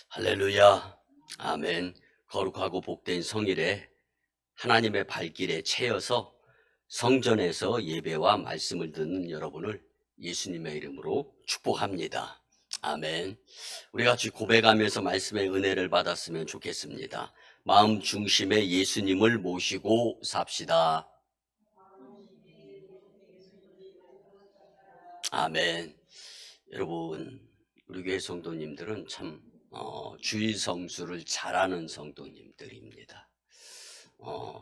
할렐루야. 아멘. 거룩하고 복된 성일에 하나님의 발길에 채여서 성전에서 예배와 말씀을 듣는 여러분을 예수님의 이름으로 축복합니다. 아멘. 우리 같이 고백하면서 말씀의 은혜를 받았으면 좋겠습니다. 마음 중심에 예수님을 모시고 삽시다. 아멘. 여러분, 우리 교회 성도님들은 참 주일 성수를 잘하는 성도님들입니다.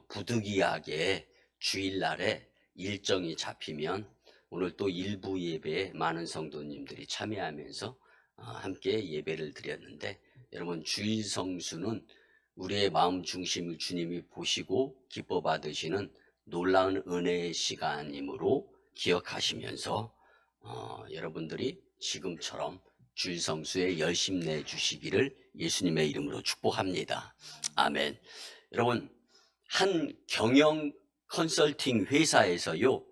부득이하게 주일날에 일정이 잡히면 오늘 또 일부 예배에 많은 성도님들이 참여하면서 함께 예배를 드렸는데, 여러분, 주일 성수는 우리의 마음 중심을 주님이 보시고 기뻐 받으시는 놀라운 은혜의 시간이므로 기억하시면서 여러분들이 지금처럼 주일 성수에 열심 내 주시기를 예수님의 이름으로 축복합니다. 아멘. 여러분, 한 경영 컨설팅 회사에서요,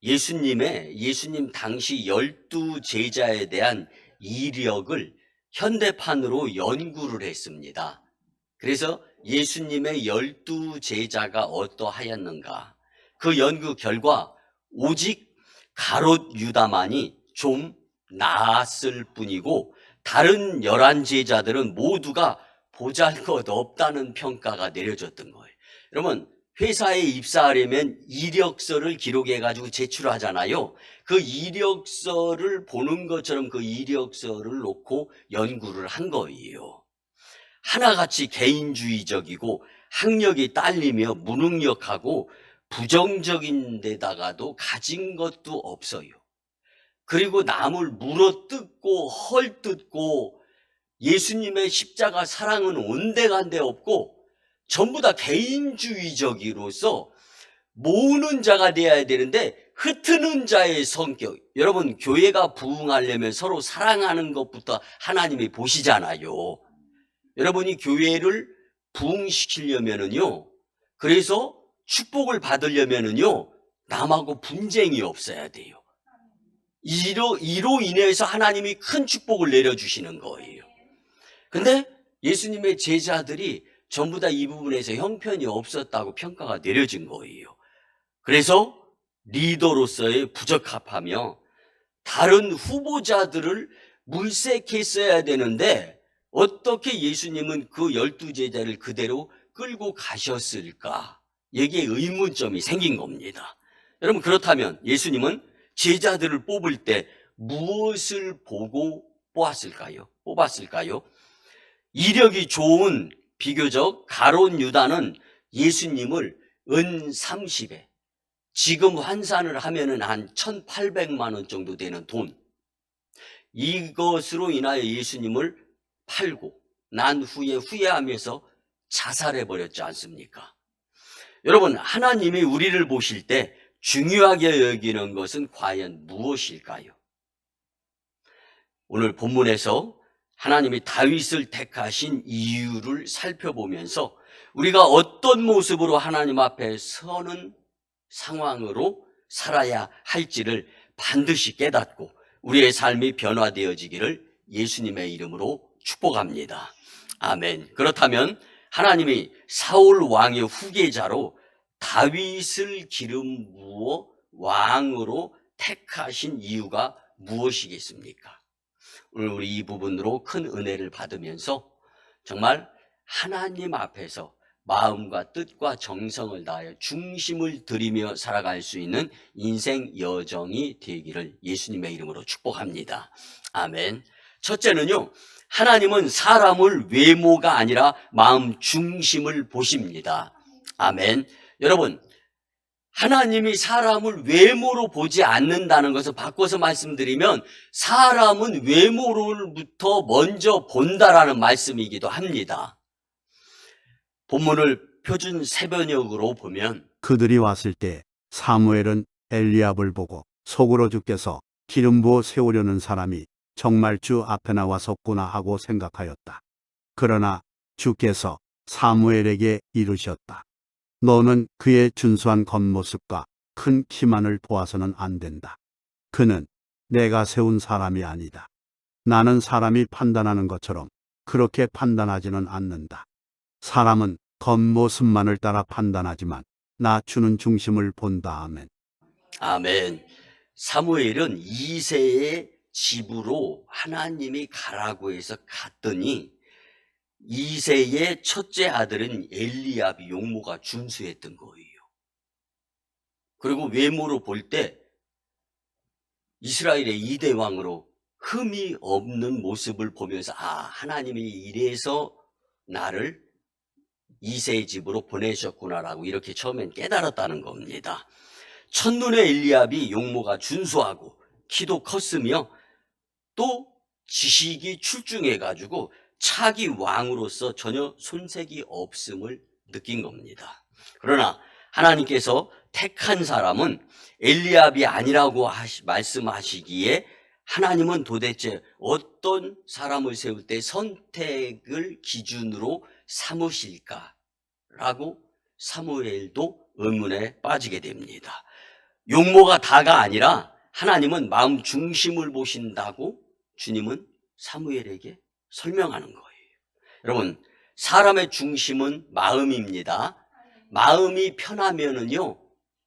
예수님 당시 12제자에 대한 이력을 현대판으로 연구를 했습니다. 그래서 예수님의 12제자가 어떠하였는가, 그 연구 결과 오직 가롯 유다만이 좀 나았을 뿐이고 다른 11제자들은 모두가 보잘것없다는 평가가 내려졌던 거예요. 여러분, 회사에 입사하려면 이력서를 기록해 가지고 제출하잖아요. 그 이력서를 보는 것처럼 그 이력서를 놓고 연구를 한 거예요. 하나같이 개인주의적이고 학력이 딸리며 무능력하고 부정적인 데다가도 가진 것도 없어요. 그리고 남을 물어뜯고 헐뜯고 예수님의 십자가 사랑은 온데간데 없고 전부 다 개인주의적으로서 모으는 자가 되어야 되는데 흩트는 자의 성격. 여러분, 교회가 부흥하려면 서로 사랑하는 것부터 하나님이 보시잖아요. 여러분이 교회를 부흥시키려면은요, 그래서 축복을 받으려면은요, 남하고 분쟁이 없어야 돼요. 이로 인해서 하나님이 큰 축복을 내려주시는 거예요. 근데 예수님의 제자들이 전부 다 이 부분에서 형편이 없었다고 평가가 내려진 거예요. 그래서 리더로서의 부적합하며 다른 후보자들을 물색했어야 되는데 어떻게 예수님은 그 12제자를 그대로 끌고 가셨을까? 여기에 의문점이 생긴 겁니다. 여러분, 그렇다면 예수님은 제자들을 뽑을 때 무엇을 보고 뽑았을까요? 이력이 좋은 비교적 가롯 유다는 예수님을 은 30에, 지금 환산을 하면은 한 1,800만 원 정도 되는 돈, 이것으로 인하여 예수님을 팔고 난 후에 후회하면서 자살해 버렸지 않습니까? 여러분, 하나님이 우리를 보실 때 중요하게 여기는 것은 과연 무엇일까요? 오늘 본문에서 하나님이 다윗을 택하신 이유를 살펴보면서 우리가 어떤 모습으로 하나님 앞에 서는 상황으로 살아야 할지를 반드시 깨닫고 우리의 삶이 변화되어지기를 예수님의 이름으로 축복합니다. 아멘. 그렇다면 하나님이 사울 왕의 후계자로 다윗을 기름 부어 왕으로 택하신 이유가 무엇이겠습니까? 오늘 우리 이 부분으로 큰 은혜를 받으면서 정말 하나님 앞에서 마음과 뜻과 정성을 다하여 중심을 들이며 살아갈 수 있는 인생 여정이 되기를 예수님의 이름으로 축복합니다. 아멘. 첫째는요, 하나님은 사람을 외모가 아니라 마음 중심을 보십니다. 아멘. 여러분, 하나님이 사람을 외모로 보지 않는다는 것을 바꿔서 말씀드리면 사람은 외모로부터 먼저 본다라는 말씀이기도 합니다. 본문을 표준 세번역으로 보면 그들이 왔을 때 사무엘은 엘리압을 보고 속으로 주께서 기름 부어 세우려는 사람이 정말 주 앞에 나와섰구나 하고 생각하였다. 그러나 주께서 사무엘에게 이르셨다. 너는 그의 준수한 겉모습과 큰 키만을 보아서는 안 된다. 그는 내가 세운 사람이 아니다. 나는 사람이 판단하는 것처럼 그렇게 판단하지는 않는다. 사람은 겉모습만을 따라 판단하지만 나 주는 중심을 본다. 아멘. 아멘. 사무엘은 이새의 집으로 하나님이 가라고 해서 갔더니 이새의 첫째 아들은 엘리압이 용모가 준수했던 거예요. 그리고 외모로 볼 때 이스라엘의 2대 왕으로 흠이 없는 모습을 보면서 하나님이 이래서 나를 이새의 집으로 보내셨구나라고 이렇게 처음엔 깨달았다는 겁니다. 첫눈에 엘리압이 용모가 준수하고 키도 컸으며 또 지식이 출중해가지고 차기 왕으로서 전혀 손색이 없음을 느낀 겁니다. 그러나 하나님께서 택한 사람은 엘리압이 아니라고 말씀하시기에 하나님은 도대체 어떤 사람을 세울 때 선택을 기준으로 삼으실까라고 사무엘도 의문에 빠지게 됩니다. 용모가 다가 아니라 하나님은 마음 중심을 보신다고 주님은 사무엘에게 설명하는 거예요. 여러분, 사람의 중심은 마음입니다. 마음이 편하면은요,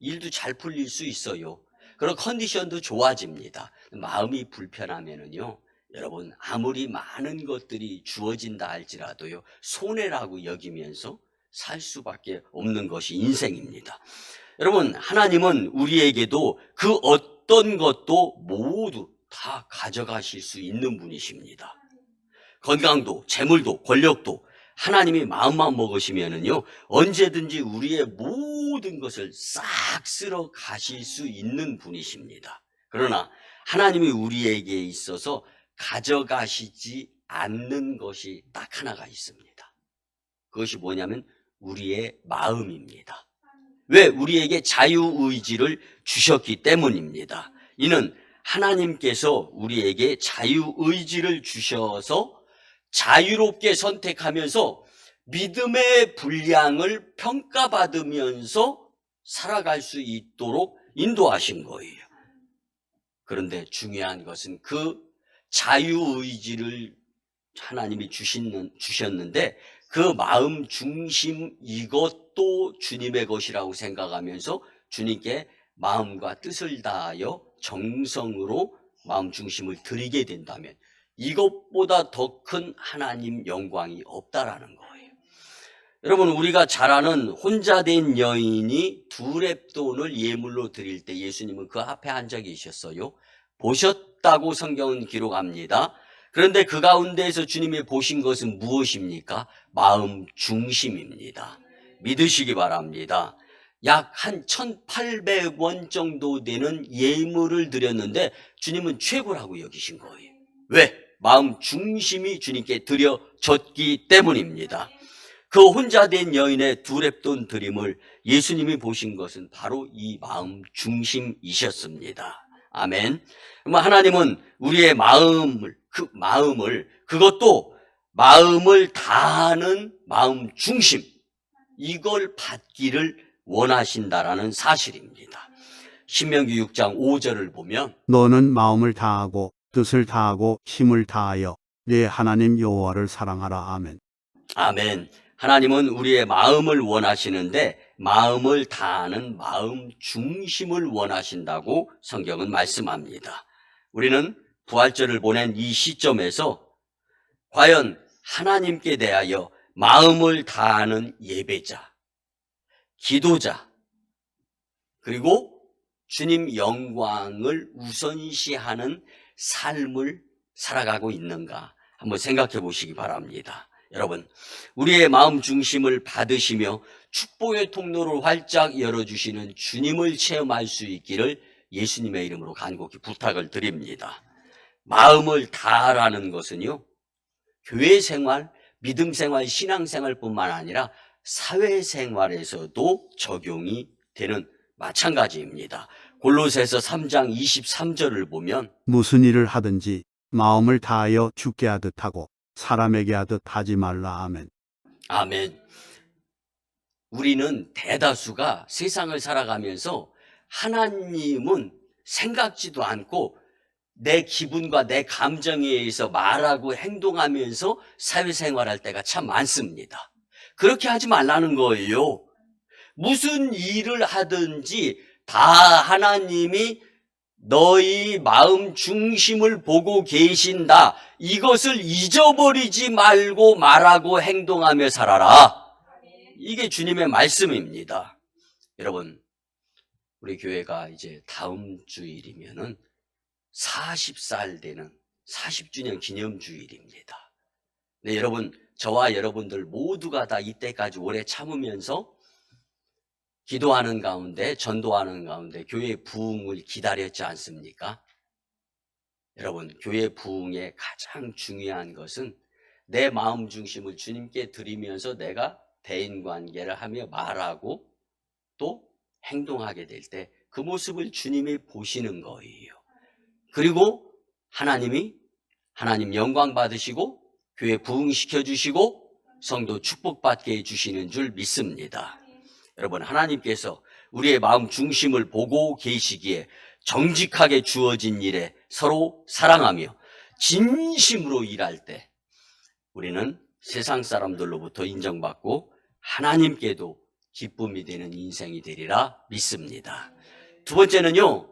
일도 잘 풀릴 수 있어요. 그런 컨디션도 좋아집니다. 마음이 불편하면은요, 여러분, 아무리 많은 것들이 주어진다 할지라도요, 손해라고 여기면서 살 수밖에 없는 것이 인생입니다. 여러분, 하나님은 우리에게도 그 어떤 것도 모두 다 가져가실 수 있는 분이십니다. 건강도, 재물도, 권력도 하나님이 마음만 먹으시면은요, 언제든지 우리의 모든 것을 싹 쓸어 가실 수 있는 분이십니다. 그러나 하나님이 우리에게 있어서 가져가시지 않는 것이 딱 하나가 있습니다. 그것이 뭐냐면 우리의 마음입니다. 왜? 우리에게 자유의지를 주셨기 때문입니다. 이는 하나님께서 우리에게 자유의지를 주셔서 자유롭게 선택하면서 믿음의 분량을 평가받으면서 살아갈 수 있도록 인도하신 거예요. 그런데 중요한 것은 그 자유의지를 하나님이 주셨는데 그 마음 중심 이것도 주님의 것이라고 생각하면서 주님께 마음과 뜻을 다하여 정성으로 마음 중심을 드리게 된다면 이것보다 더 큰 하나님 영광이 없다라는 거예요. 여러분, 우리가 잘 아는 혼자 된 여인이 두 렙돈을 예물로 드릴 때 예수님은 그 앞에 앉아 계셨어요. 보셨다고 성경은 기록합니다. 그런데 그 가운데에서 주님이 보신 것은 무엇입니까? 마음 중심입니다. 믿으시기 바랍니다. 약 한 1,800원 정도 되는 예물을 드렸는데 주님은 최고라고 여기신 거예요. 왜? 마음 중심이 주님께 드려졌기 때문입니다. 그 혼자 된 여인의 두 렙돈 드림을 예수님이 보신 것은 바로 이 마음 중심이셨습니다. 아멘. 하나님은 우리의 그것도 마음을 다하는 마음 중심, 이걸 받기를 원하신다라는 사실입니다. 신명기 6장 5절을 보면 너는 마음을 다하고 뜻을 다하고 힘을 다하여 네 하나님 여호와를 사랑하라. 아멘. 아멘. 하나님은 우리의 마음을 원하시는데 마음을 다하는 마음 중심을 원하신다고 성경은 말씀합니다. 우리는 부활절을 보낸 이 시점에서 과연 하나님께 대하여 마음을 다하는 예배자, 기도자, 그리고 주님 영광을 우선시하는 삶을 살아가고 있는가 한번 생각해 보시기 바랍니다. 여러분, 우리의 마음 중심을 받으시며 축복의 통로를 활짝 열어주시는 주님을 체험할 수 있기를 예수님의 이름으로 간곡히 부탁을 드립니다. 마음을 다하라는 것은요, 교회 생활, 믿음 생활, 신앙 생활뿐만 아니라 사회 생활에서도 적용이 되는 마찬가지입니다. 골로새서 3장 23절을 보면 무슨 일을 하든지 마음을 다하여 주께 하듯 하고 사람에게 하듯 하지 말라. 아멘. 아멘. 우리는 대다수가 세상을 살아가면서 하나님은 생각지도 않고 내 기분과 내 감정에 의해서 말하고 행동하면서 사회생활할 때가 참 많습니다. 그렇게 하지 말라는 거예요. 무슨 일을 하든지 다 하나님이 너희 마음 중심을 보고 계신다. 이것을 잊어버리지 말고 말하고 행동하며 살아라. 이게 주님의 말씀입니다. 여러분, 우리 교회가 이제 다음 주일이면은 40살 되는 40주년 기념주일입니다. 네, 여러분, 저와 여러분들 모두가 다 이때까지 오래 참으면서 기도하는 가운데, 전도하는 가운데 교회 부흥을 기다렸지 않습니까? 여러분, 교회 부흥의 가장 중요한 것은 내 마음 중심을 주님께 드리면서 내가 대인관계를 하며 말하고 또 행동하게 될 때 그 모습을 주님이 보시는 거예요. 그리고 하나님 영광 받으시고 교회 부흥시켜 주시고 성도 축복받게 해주시는 줄 믿습니다. 여러분, 하나님께서 우리의 마음 중심을 보고 계시기에 정직하게 주어진 일에 서로 사랑하며 진심으로 일할 때 우리는 세상 사람들로부터 인정받고 하나님께도 기쁨이 되는 인생이 되리라 믿습니다. 두 번째는요,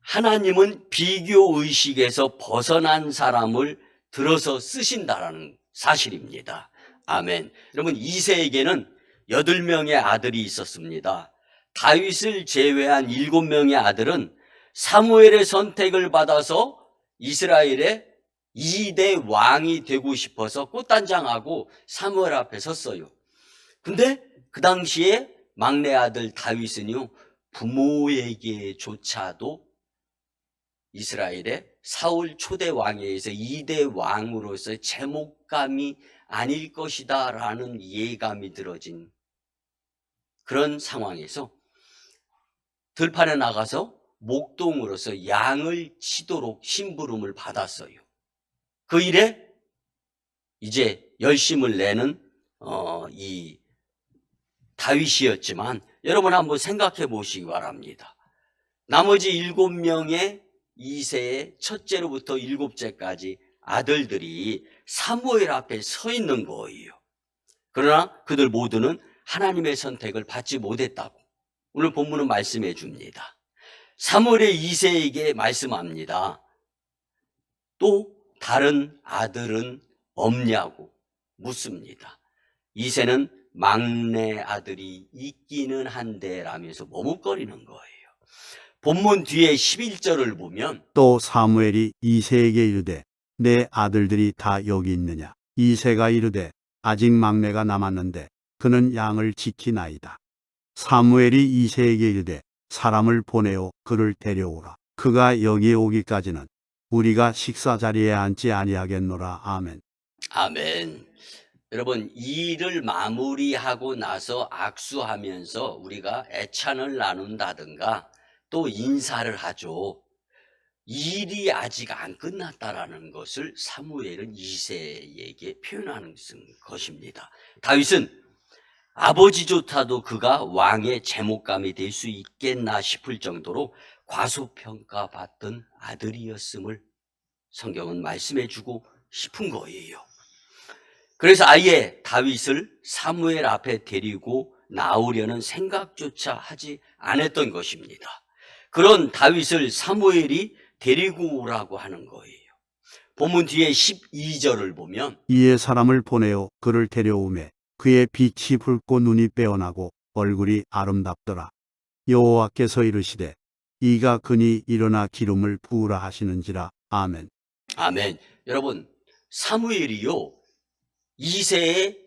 하나님은 비교의식에서 벗어난 사람을 들어서 쓰신다라는 사실입니다. 아멘. 여러분, 이새에게는 8명의 아들이 있었습니다. 다윗을 제외한 7명의 아들은 사무엘의 선택을 받아서 이스라엘의 2대 왕이 되고 싶어서 꽃단장하고 사무엘 앞에 섰어요. 근데 그 당시에 막내 아들 다윗은요, 부모에게조차도 이스라엘의 사울 초대 왕에 의해서 2대 왕으로서 제목감이 아닐 것이다 라는 예감이 들어진 그런 상황에서 들판에 나가서 목동으로서 양을 치도록 심부름을 받았어요. 그 일에 이제 열심을 내는 이 다윗이었지만 여러분 한번 생각해 보시기 바랍니다. 나머지 7명의 2세의 첫째로부터 7째까지 아들들이 사무엘 앞에 서 있는 거예요. 그러나 그들 모두는 하나님의 선택을 받지 못했다고 오늘 본문은 말씀해 줍니다. 사무엘의 2세에게 말씀합니다. 또 다른 아들은 없냐고 묻습니다. 2세는 막내 아들이 있기는 한데 라면서 머뭇거리는 거예요. 본문 뒤에 11절을 보면 또 사무엘이 이새에게 이르되 내 아들들이 다 여기 있느냐. 이새가 이르되 아직 막내가 남았는데 그는 양을 지키나이다. 사무엘이 이새에게 이르되 사람을 보내어 그를 데려오라. 그가 여기에 오기까지는 우리가 식사 자리에 앉지 아니하겠노라. 아멘. 아멘. 여러분, 이 일을 마무리하고 나서 악수하면서 우리가 애찬을 나눈다든가 또 인사를 하죠. 일이 아직 안 끝났다라는 것을 사무엘은 이새에게 표현하는 것입니다. 다윗은 아버지조차도 그가 왕의 제목감이 될 수 있겠나 싶을 정도로 과소평가받던 아들이었음을 성경은 말씀해주고 싶은 거예요. 그래서 아예 다윗을 사무엘 앞에 데리고 나오려는 생각조차 하지 않았던 것입니다. 그런 다윗을 사무엘이 데리고 오라고 하는 거예요. 본문 뒤에 12절을 보면 이에 사람을 보내어 그를 데려오매 그의 빛이 붉고 눈이 빼어나고 얼굴이 아름답더라. 여호와께서 이르시되 이가 그니 일어나 기름을 부으라 하시는지라. 아멘. 아멘. 여러분, 사무엘이요, 이새의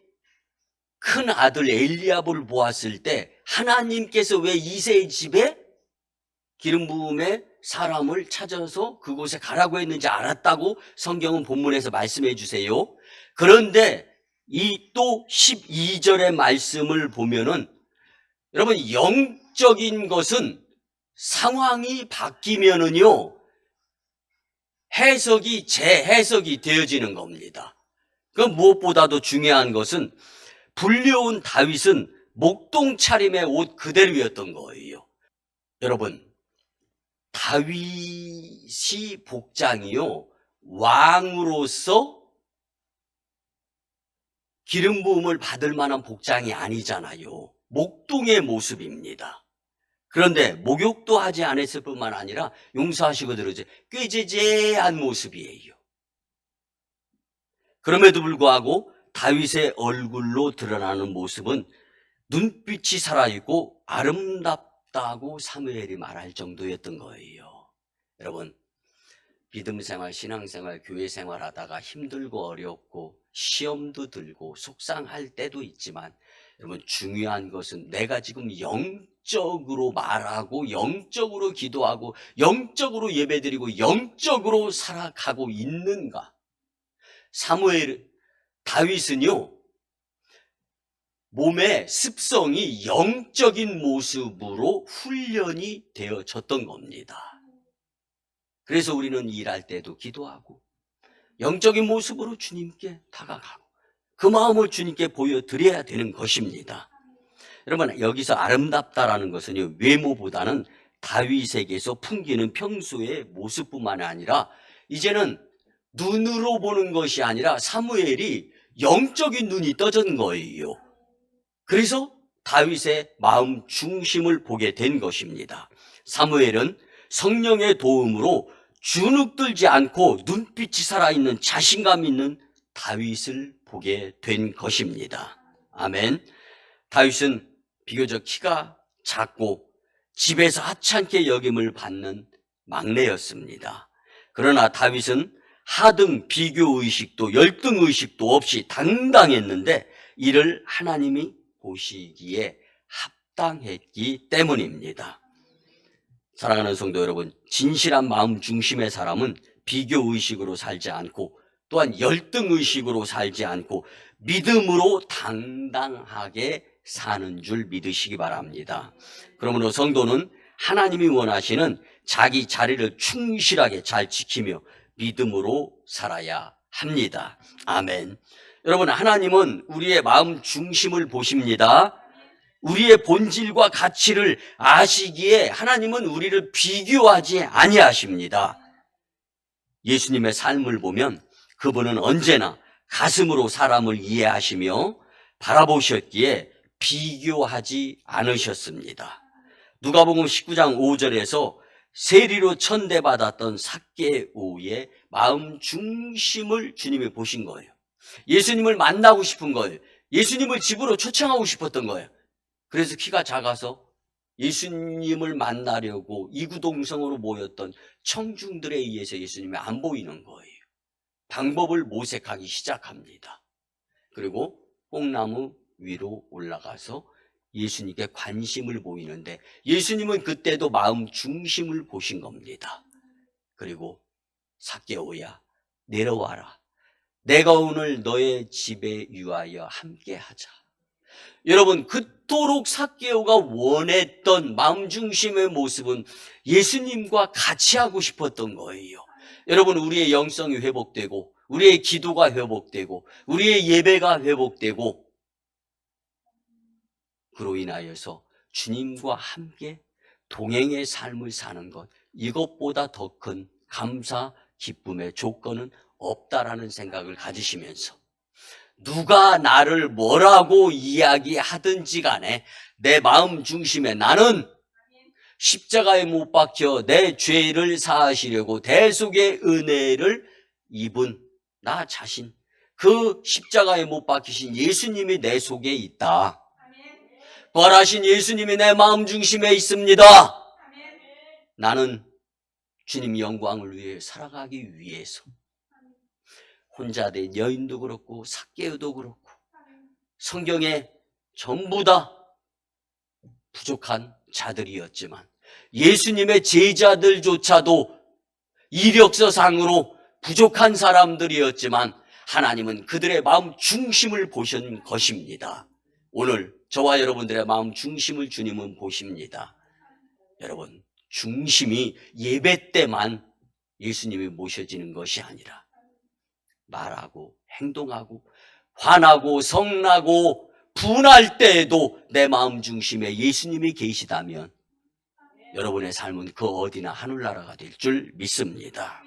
큰 아들 엘리압을 보았을 때 하나님께서 왜 이새의 집에 기름 부음의 사람을 찾아서 그곳에 가라고 했는지 알았다고 성경은 본문에서 말씀해 주세요. 그런데 이 또 12절의 말씀을 보면은 여러분, 영적인 것은 상황이 바뀌면은요, 해석이 재해석이 되어지는 겁니다. 그 무엇보다도 중요한 것은 불려온 다윗은 목동 차림의 옷 그대로였던 거예요. 여러분, 다윗이 복장이요, 왕으로서 기름 부음을 받을 만한 복장이 아니잖아요. 목동의 모습입니다. 그런데 목욕도 하지 않았을 뿐만 아니라 용서하시고 들으세요. 꾀죄죄한 모습이에요. 그럼에도 불구하고 다윗의 얼굴로 드러나는 모습은 눈빛이 살아있고 아름답다고 사무엘이 말할 정도였던 거예요. 여러분, 믿음 생활, 신앙 생활, 교회 생활 하다가 힘들고 어렵고 시험도 들고 속상할 때도 있지만, 여러분, 중요한 것은 내가 지금 영적으로 말하고 영적으로 기도하고 영적으로 예배드리고 영적으로 살아가고 있는가. 다윗은요, 몸의 습성이 영적인 모습으로 훈련이 되어졌던 겁니다. 그래서 우리는 일할 때도 기도하고 영적인 모습으로 주님께 다가가고 그 마음을 주님께 보여드려야 되는 것입니다. 여러분, 여기서 아름답다라는 것은 외모보다는 다윗에게서 풍기는 평소의 모습뿐만 아니라 이제는 눈으로 보는 것이 아니라 사무엘이 영적인 눈이 떠진 거예요. 그래서 다윗의 마음 중심을 보게 된 것입니다. 사무엘은 성령의 도움으로 주눅들지 않고 눈빛이 살아있는 자신감 있는 다윗을 보게 된 것입니다. 아멘. 다윗은 비교적 키가 작고 집에서 하찮게 여김을 받는 막내였습니다. 그러나 다윗은 하등 비교의식도 열등의식도 없이 당당했는데 이를 하나님이 보시기에 합당했기 때문입니다. 사랑하는 성도 여러분, 진실한 마음 중심의 사람은 비교의식으로 살지 않고 또한 열등의식으로 살지 않고 믿음으로 당당하게 사는 줄 믿으시기 바랍니다. 그러므로 성도는 하나님이 원하시는 자기 자리를 충실하게 잘 지키며 믿음으로 살아야 합니다. 아멘. 여러분, 하나님은 우리의 마음 중심을 보십니다. 우리의 본질과 가치를 아시기에 하나님은 우리를 비교하지 아니하십니다. 예수님의 삶을 보면 그분은 언제나 가슴으로 사람을 이해하시며 바라보셨기에 비교하지 않으셨습니다. 누가복음 19장 5절에서 세리로 천대받았던 삭개오의 마음 중심을 주님이 보신 거예요. 예수님을 만나고 싶은 거예요. 예수님을 집으로 초청하고 싶었던 거예요. 그래서 키가 작아서 예수님을 만나려고 이구동성으로 모였던 청중들에 의해서 예수님이 안 보이는 거예요. 방법을 모색하기 시작합니다. 그리고 뽕나무 위로 올라가서 예수님께 관심을 보이는데 예수님은 그때도 마음 중심을 보신 겁니다. 그리고 삭개오야, 내려와라. 내가 오늘 너의 집에 유하여 함께하자. 여러분, 그토록 삭개오가 원했던 마음 중심의 모습은 예수님과 같이 하고 싶었던 거예요. 여러분, 우리의 영성이 회복되고 우리의 기도가 회복되고 우리의 예배가 회복되고 그로 인하여서 주님과 함께 동행의 삶을 사는 것, 이것보다 더 큰 감사, 기쁨의 조건은 없다라는 생각을 가지시면서 누가 나를 뭐라고 이야기하든지 간에 내 마음 중심에 나는 십자가에 못 박혀 내 죄를 사하시려고 대속의 은혜를 입은 나 자신, 그 십자가에 못 박히신 예수님이 내 속에 있다. 부활하신 예수님이 내 마음 중심에 있습니다. 나는 주님 영광을 위해 살아가기 위해서 혼자 된 여인도 그렇고 삭개오도 그렇고 성경에 전부 다 부족한 자들이었지만 예수님의 제자들조차도 이력서상으로 부족한 사람들이었지만 하나님은 그들의 마음 중심을 보신 것입니다. 오늘 저와 여러분들의 마음 중심을 주님은 보십니다. 여러분, 중심이 예배 때만 예수님이 모셔지는 것이 아니라 말하고 행동하고 화나고 성나고 분할 때에도 내 마음 중심에 예수님이 계시다면 여러분의 삶은 그 어디나 하늘나라가 될 줄 믿습니다.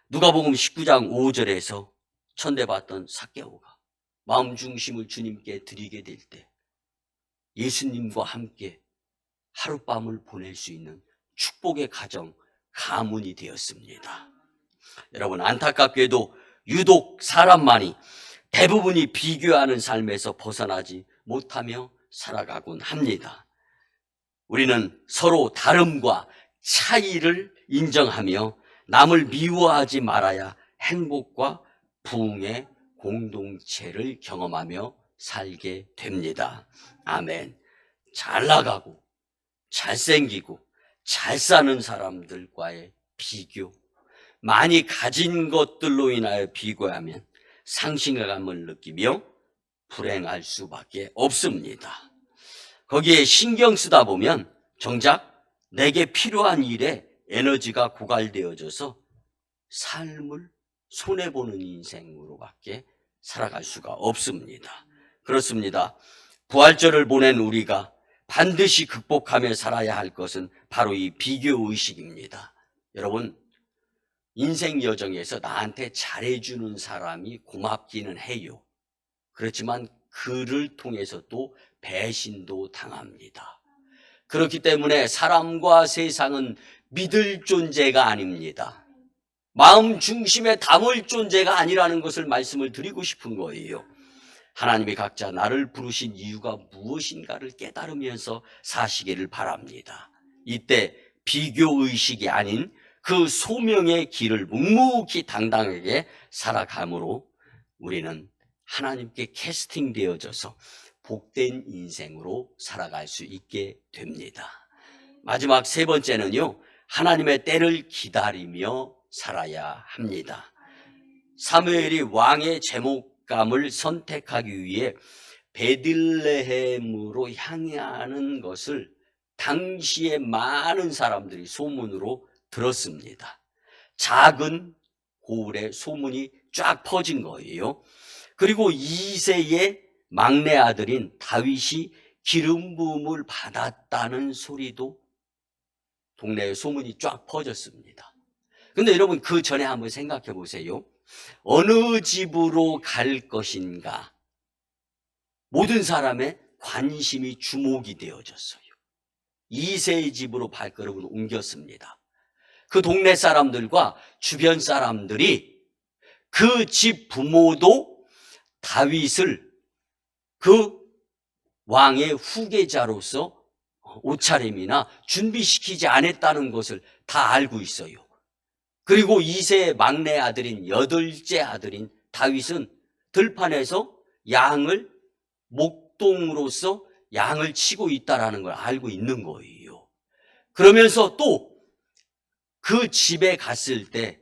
누가복음 19장 5절에서 천대받던 삭개오가 마음 중심을 주님께 드리게 될 때 예수님과 함께 하룻밤을 보낼 수 있는 축복의 가정, 가문이 되었습니다. 여러분, 안타깝게도 유독 사람만이 대부분이 비교하는 삶에서 벗어나지 못하며 살아가곤 합니다. 우리는 서로 다름과 차이를 인정하며 남을 미워하지 말아야 행복과 부흥의 공동체를 경험하며 살게 됩니다. 아멘. 잘 나가고 잘생기고 잘 사는 사람들과의 비교, 많이 가진 것들로 인하여 비교하면 상실감을 느끼며 불행할 수밖에 없습니다. 거기에 신경 쓰다 보면 정작 내게 필요한 일에 에너지가 고갈되어져서 삶을 손해보는 인생으로밖에 살아갈 수가 없습니다. 그렇습니다. 부활절을 보낸 우리가 반드시 극복하며 살아야 할 것은 바로 이 비교의식입니다. 여러분, 인생 여정에서 나한테 잘해주는 사람이 고맙기는 해요. 그렇지만 그를 통해서 또 배신도 당합니다. 그렇기 때문에 사람과 세상은 믿을 존재가 아닙니다. 마음 중심에 담을 존재가 아니라는 것을 말씀을 드리고 싶은 거예요. 하나님이 각자 나를 부르신 이유가 무엇인가를 깨달으면서 사시기를 바랍니다. 이때 비교의식이 아닌 그 소명의 길을 묵묵히 당당하게 살아감으로 우리는 하나님께 캐스팅되어져서 복된 인생으로 살아갈 수 있게 됩니다. 마지막 세 번째는요, 하나님의 때를 기다리며 살아야 합니다. 사무엘이 왕의 제목감을 선택하기 위해 베들레헴으로 향하는 것을 당시에 많은 사람들이 소문으로 들었습니다. 작은 고을에 소문이 쫙 퍼진 거예요. 그리고 2세의 막내 아들인 다윗이 기름 부음을 받았다는 소리도 동네에 소문이 쫙 퍼졌습니다. 근데 여러분, 그 전에 한번 생각해 보세요. 어느 집으로 갈 것인가? 모든 사람의 관심이 주목이 되어졌어요. 2세의 집으로 발걸음을 옮겼습니다. 그 동네 사람들과 주변 사람들이 그 집 부모도 다윗을 그 왕의 후계자로서 옷차림이나 준비시키지 않았다는 것을 다 알고 있어요. 그리고 2세의 막내 아들인 8째 아들인 다윗은 들판에서 양을 목동으로서 양을 치고 있다는 걸 알고 있는 거예요. 그러면서 또 그 집에 갔을 때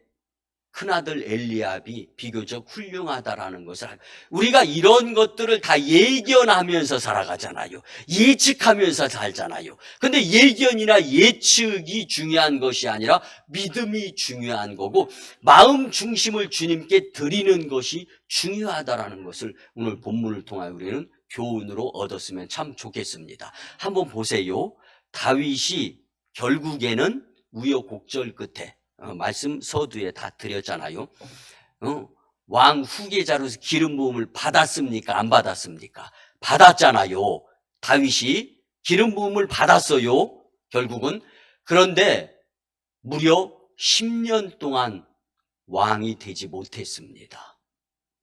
큰아들 엘리압이 비교적 훌륭하다라는 것을 우리가 이런 것들을 다 예견하면서 살아가잖아요. 예측하면서 살잖아요. 근데 예견이나 예측이 중요한 것이 아니라 믿음이 중요한 거고 마음 중심을 주님께 드리는 것이 중요하다라는 것을 오늘 본문을 통하여 우리는 교훈으로 얻었으면 참 좋겠습니다. 한번 보세요. 다윗이 결국에는 우여곡절 끝에 말씀 서두에 다 드렸잖아요. 왕 후계자로서 기름 부음을 받았습니까? 안 받았습니까? 받았잖아요. 다윗이 기름 부음을 받았어요. 결국은. 그런데 무려 10년 동안 왕이 되지 못했습니다.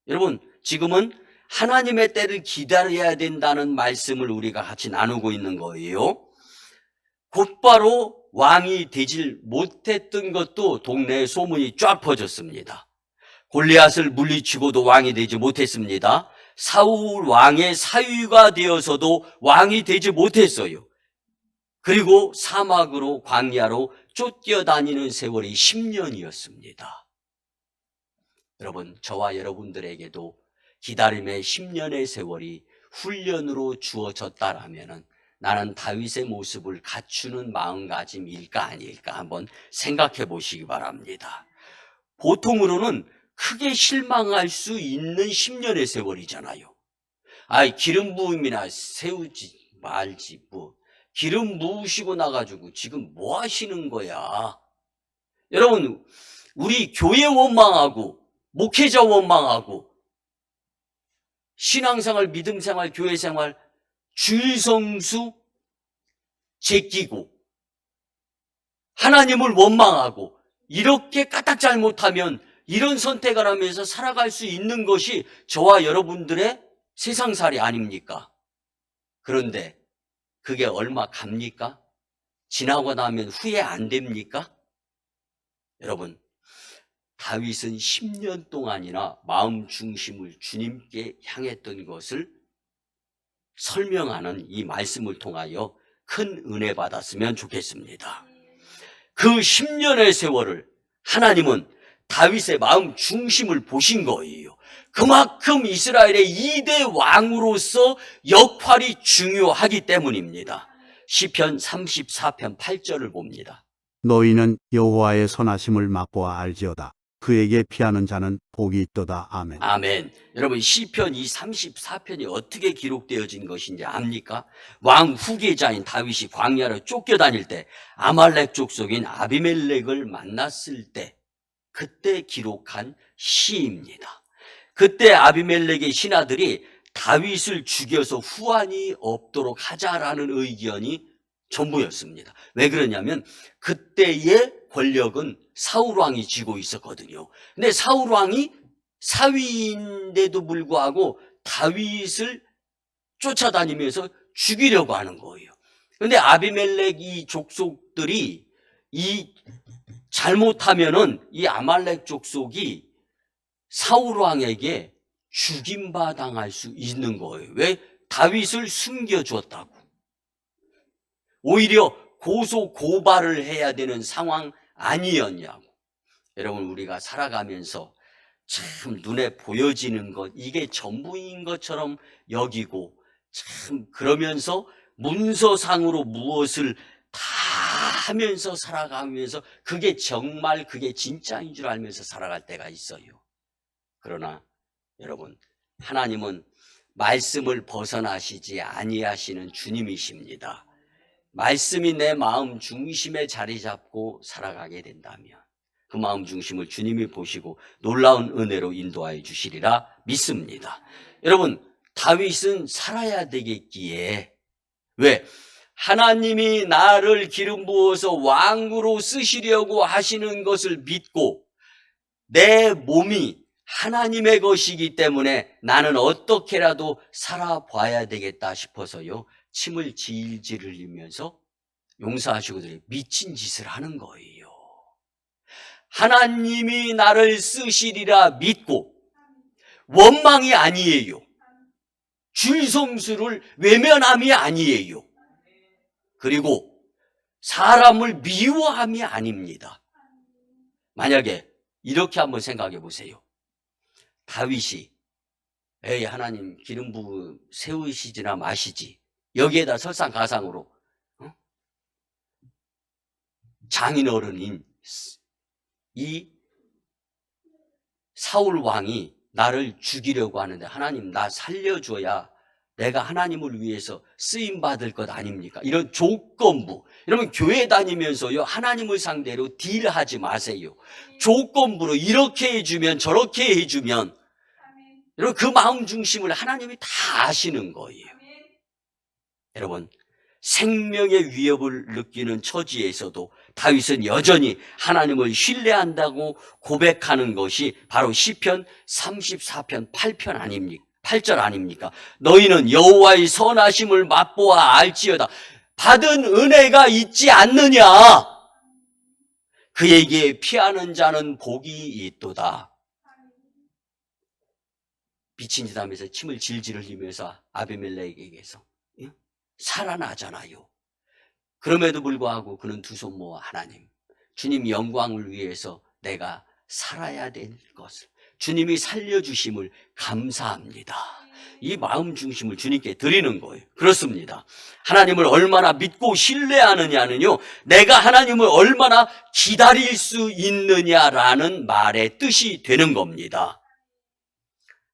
여러분, 지금은 하나님의 때를 기다려야 된다는 말씀을 우리가 같이 나누고 있는 거예요. 곧바로 왕이 되질 못했던 것도 동네에 소문이 쫙 퍼졌습니다. 골리앗을 물리치고도 왕이 되지 못했습니다. 사울 왕의 사위가 되어서도 왕이 되지 못했어요. 그리고 사막으로 광야로 쫓겨다니는 세월이 10년이었습니다. 여러분, 저와 여러분들에게도 기다림의 10년의 세월이 훈련으로 주어졌다라면은 나는 다윗의 모습을 갖추는 마음가짐일까 아닐까 한번 생각해 보시기 바랍니다. 보통으로는 크게 실망할 수 있는 10년의 세월이잖아요. 기름 부음이나 세우지 말지 뭐 기름 부으시고 나가지고 지금 뭐 하시는 거야? 여러분, 우리 교회 원망하고 목회자 원망하고 신앙생활, 믿음생활, 교회생활 주일성수 제끼고 하나님을 원망하고 이렇게 까딱 잘못하면 이런 선택을 하면서 살아갈 수 있는 것이 저와 여러분들의 세상살이 아닙니까? 그런데 그게 얼마 갑니까? 지나고 나면 후회 안 됩니까? 여러분, 다윗은 10년 동안이나 마음 중심을 주님께 향했던 것을 설명하는 이 말씀을 통하여 큰 은혜 받았으면 좋겠습니다. 그 10년의 세월을 하나님은 다윗의 마음 중심을 보신 거예요. 그만큼 이스라엘의 2대 왕으로서 역할이 중요하기 때문입니다. 시편 34편 8절을 봅니다. 너희는 여호와의 선하심을 맛보아 알지어다. 그에게 피하는 자는 복이 있도다. 아멘. 아멘. 여러분, 시편 이 34편이 어떻게 기록되어진 것인지 압니까? 왕 후계자인 다윗이 광야를 쫓겨다닐 때 아말렉 족속인 아비멜렉을 만났을 때 그때 기록한 시입니다. 그때 아비멜렉의 신하들이 다윗을 죽여서 후환이 없도록 하자라는 의견이 전부였습니다. 왜 그러냐면 그때의 권력은 사울왕이 쥐고 있었거든요. 근데 사울왕이 사위인데도 불구하고 다윗을 쫓아다니면서 죽이려고 하는 거예요. 그런데 아비멜렉 이 족속들이 잘못하면은 이 아말렉 족속이 사울왕에게 죽임받아갈 수 있는 거예요. 왜? 다윗을 숨겨주었다고. 오히려 고소 고발을 해야 되는 상황 아니었냐고. 여러분, 우리가 살아가면서 참 눈에 보여지는 것, 이게 전부인 것처럼 여기고 참 그러면서 문서상으로 무엇을 다 하면서 살아가면서 그게 정말 그게 진짜인 줄 알면서 살아갈 때가 있어요. 그러나 여러분, 하나님은 말씀을 벗어나시지 아니하시는 주님이십니다. 말씀이 내 마음 중심에 자리 잡고 살아가게 된다면 그 마음 중심을 주님이 보시고 놀라운 은혜로 인도하여 주시리라 믿습니다. 여러분, 다윗은 살아야 되겠기에, 왜? 하나님이 나를 기름 부어서 왕으로 쓰시려고 하시는 것을 믿고 내 몸이 하나님의 것이기 때문에 나는 어떻게라도 살아봐야 되겠다 싶어서요, 침을 질질 흘리면서 용서하시고 미친 짓을 하는 거예요. 하나님이 나를 쓰시리라 믿고 원망이 아니에요. 줄성수를 외면함이 아니에요. 그리고 사람을 미워함이 아닙니다. 만약에 이렇게 한번 생각해 보세요. 다윗이 에이 하나님 기름 부어 세우시지나 마시지, 여기에다 설상가상으로 장인어른인 이 사울 왕이 나를 죽이려고 하는데 하나님 나 살려줘야 내가 하나님을 위해서 쓰임받을 것 아닙니까? 이런 조건부. 여러분, 교회 다니면서요, 하나님을 상대로 딜하지 마세요. 조건부로 이렇게 해주면 저렇게 해주면, 여러분, 그 마음 중심을 하나님이 다 아시는 거예요. 여러분, 생명의 위협을 느끼는 처지에서도 다윗은 여전히 하나님을 신뢰한다고 고백하는 것이 바로 시편 34편 8편 아닙니까? 8절 아닙니까? 너희는 여호와의 선하심을 맛보아 알지어다. 받은 은혜가 있지 않느냐? 그에게 피하는 자는 복이 있도다. 미친 짓 하면서 침을 질질 흘리면서 아비멜렉에게서 살아나잖아요. 그럼에도 불구하고 그는 두 손 모아 하나님, 주님 영광을 위해서 내가 살아야 될 것을, 주님이 살려주심을 감사합니다. 이 마음 중심을 주님께 드리는 거예요. 그렇습니다. 하나님을 얼마나 믿고 신뢰하느냐는요, 내가 하나님을 얼마나 기다릴 수 있느냐라는 말의 뜻이 되는 겁니다.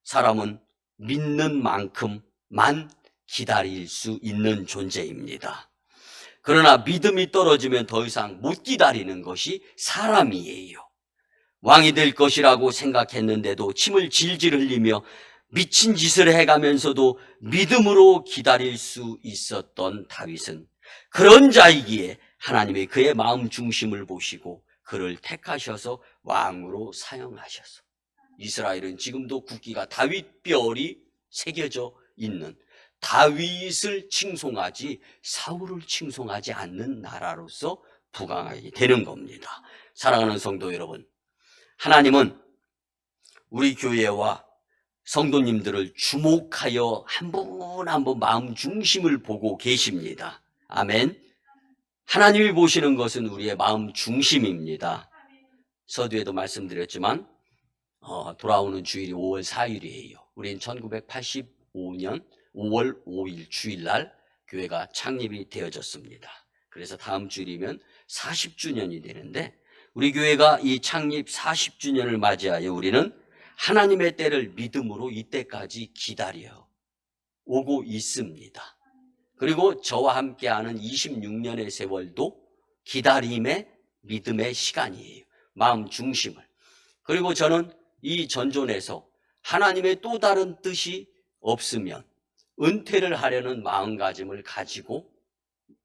사람은 믿는 만큼만 기다릴 수 있는 존재입니다. 그러나 믿음이 떨어지면 더 이상 못 기다리는 것이 사람이에요. 왕이 될 것이라고 생각했는데도 침을 질질 흘리며 미친 짓을 해가면서도 믿음으로 기다릴 수 있었던 다윗은 그런 자이기에 하나님이 그의 마음 중심을 보시고 그를 택하셔서 왕으로 사용하셔서 이스라엘은 지금도 국기가 다윗별이 새겨져 있는 다윗을 칭송하지 사울을 칭송하지 않는 나라로서 부강하게 되는 겁니다. 사랑하는 성도 여러분, 하나님은 우리 교회와 성도님들을 주목하여 한 분 한 분 마음 중심을 보고 계십니다. 아멘. 하나님이 보시는 것은 우리의 마음 중심입니다. 서두에도 말씀드렸지만 돌아오는 주일이 5월 4일이에요. 우린 1985년 5월 5일 주일날 교회가 창립이 되어졌습니다. 그래서 다음 주일이면 40주년이 되는데 우리 교회가 이 창립 40주년을 맞이하여 우리는 하나님의 때를 믿음으로 이때까지 기다려 오고 있습니다. 그리고 저와 함께하는 26년의 세월도 기다림의 믿음의 시간이에요. 마음 중심을. 그리고 저는 이 전존에서 하나님의 또 다른 뜻이 없으면 은퇴를 하려는 마음가짐을 가지고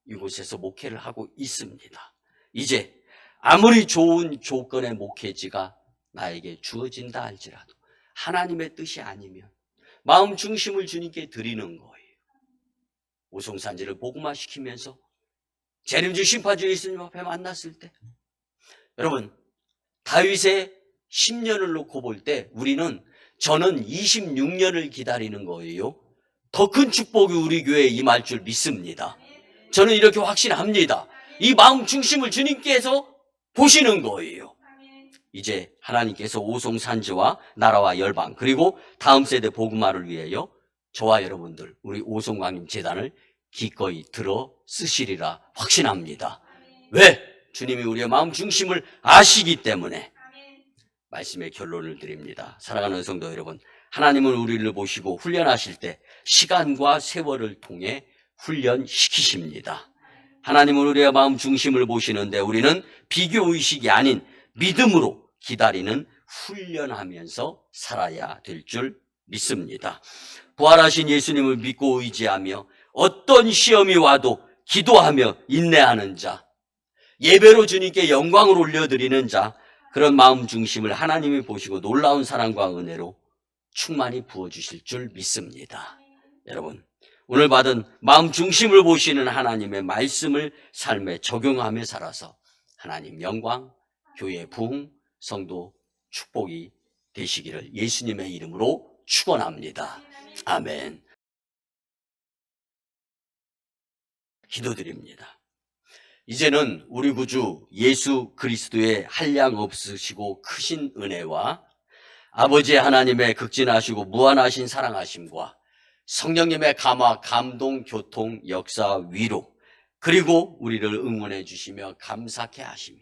이곳에서 목회를 하고 있습니다. 이제 아무리 좋은 조건의 목회지가 나에게 주어진다 할지라도 하나님의 뜻이 아니면 마음 중심을 주님께 드리는 거예요. 오송산지를 복음화시키면서 재림주 심판주 예수님 앞에 만났을 때 여러분 다윗의 10년을 놓고 볼 때 저는 26년을 기다리는 거예요. 더 큰 축복이 우리 교회에 임할 줄 믿습니다. 저는 이렇게 확신합니다. 이 마음 중심을 주님께서 보시는 거예요. 이제 하나님께서 오송산지와 나라와 열방 그리고 다음 세대 복음화를 위하여 저와 여러분들 우리 오송광림 재단을 기꺼이 들어 쓰시리라 확신합니다. 왜? 주님이 우리의 마음 중심을 아시기 때문에. 말씀의 결론을 드립니다. 사랑하는 성도 여러분, 하나님은 우리를 보시고 훈련하실 때 시간과 세월을 통해 훈련시키십니다. 하나님은 우리의 마음 중심을 보시는데 우리는 비교의식이 아닌 믿음으로 기다리는 훈련하면서 살아야 될 줄 믿습니다. 부활하신 예수님을 믿고 의지하며 어떤 시험이 와도 기도하며 인내하는 자, 예배로 주님께 영광을 올려드리는 자, 그런 마음 중심을 하나님이 보시고 놀라운 사랑과 은혜로 충만히 부어주실 줄 믿습니다. 여러분, 오늘 받은 마음 중심을 보시는 하나님의 말씀을 삶에 적용하며 살아서 하나님 영광, 교회 부흥, 성도 축복이 되시기를 예수님의 이름으로 축원합니다. 아멘. 기도드립니다. 이제는 우리 구주 예수 그리스도의 한량 없으시고 크신 은혜와 아버지 하나님의 극진하시고 무한하신 사랑하심과 성령님의 감화, 감동, 교통, 역사, 위로 그리고 우리를 응원해 주시며 감사케 하심이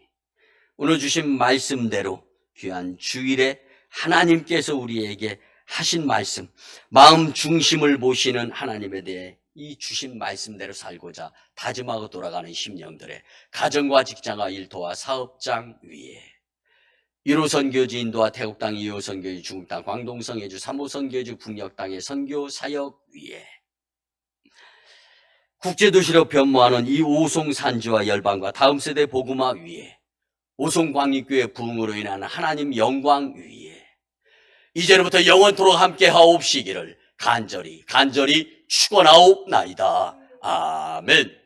오늘 주신 말씀대로 귀한 주일에 하나님께서 우리에게 하신 말씀, 마음 중심을 보시는 하나님에 대해 이 주신 말씀대로 살고자 다짐하고 돌아가는 심령들의 가정과 직장과 일터와 사업장 위에 1호 선교지 인도와 태국 땅, 2호 선교지 중국 땅, 광동 성해주, 3호 선교지 북녘 땅의 선교 사역 위에 국제도시로 변모하는 이 오송산지와 열방과 다음 세대 복음화 위에 오송광립교회 부흥으로 인한 하나님 영광 위에 이제로부터 영원토록 함께 하옵시기를 간절히 축원하옵나이다. 아멘.